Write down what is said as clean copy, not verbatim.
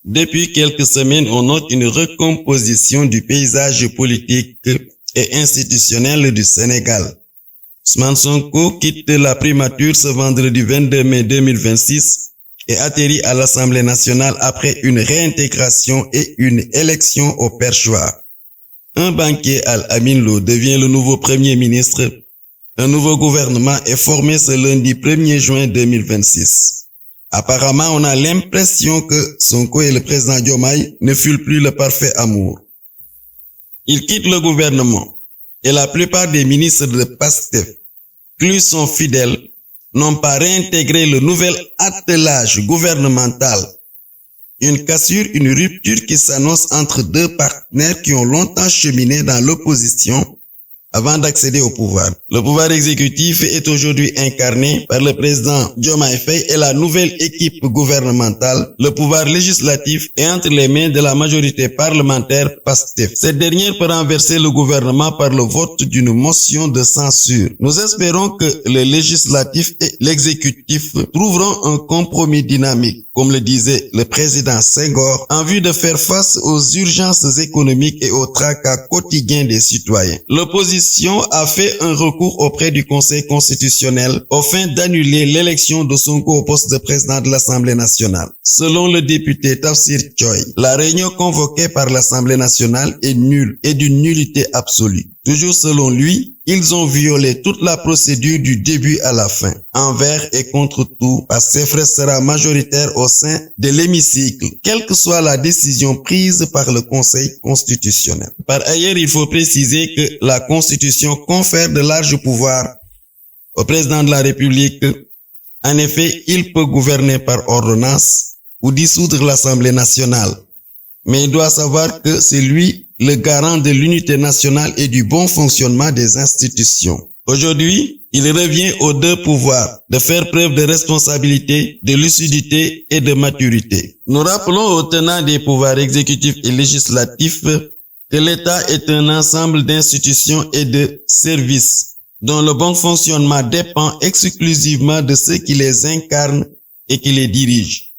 Depuis quelques semaines, on note une recomposition du paysage politique et institutionnel du Sénégal. Ousmane Sonko quitte la primature ce vendredi 22 mai 2026 et atterrit à l'Assemblée nationale après une réintégration et une élection au perchoir. Un banquier Al-Amin Lo devient le nouveau Premier ministre. Un nouveau gouvernement est formé ce lundi 1er juin 2026. Apparemment, on a l'impression que Sonko et le président Diomaye ne furent plus le parfait amour. Il quitte le gouvernement et la plupart des ministres de Pastef, plus sont fidèles, n'ont pas réintégré le nouvel attelage gouvernemental. Une cassure, une rupture qui s'annonce entre deux partenaires qui ont longtemps cheminé dans l'opposition avant d'accéder au pouvoir. Le pouvoir exécutif est aujourd'hui incarné par le président Diomaye Faye et la nouvelle équipe gouvernementale. Le pouvoir législatif est entre les mains de la majorité parlementaire Pastef. Cette dernière peut renverser le gouvernement par le vote d'une motion de censure. Nous espérons que le législatif et l'exécutif trouveront un compromis dynamique, comme le disait le président Senghor, en vue de faire face aux urgences économiques et aux tracas quotidiens des citoyens. L'opposition a fait un recours auprès du Conseil constitutionnel aux fins d'annuler l'élection de Sonko au poste de président de l'Assemblée nationale. Selon le député Tafsir Choy, la réunion convoquée par l'Assemblée nationale est nulle et d'une nullité absolue. Toujours selon lui, ils ont violé toute la procédure du début à la fin, envers et contre tout. Pastef restera majoritaire au sein de l'hémicycle, quelle que soit la décision prise par le Conseil constitutionnel. Par ailleurs, il faut préciser que la Constitution confère de larges pouvoirs au président de la République. En effet, il peut gouverner par ordonnance ou dissoudre l'Assemblée nationale. Mais il doit savoir que c'est lui le garant de l'unité nationale et du bon fonctionnement des institutions. Aujourd'hui, il revient aux deux pouvoirs de faire preuve de responsabilité, de lucidité et de maturité. Nous rappelons aux tenants des pouvoirs exécutifs et législatifs que l'État est un ensemble d'institutions et de services dont le bon fonctionnement dépend exclusivement de ceux qui les incarnent et qui les dirigent.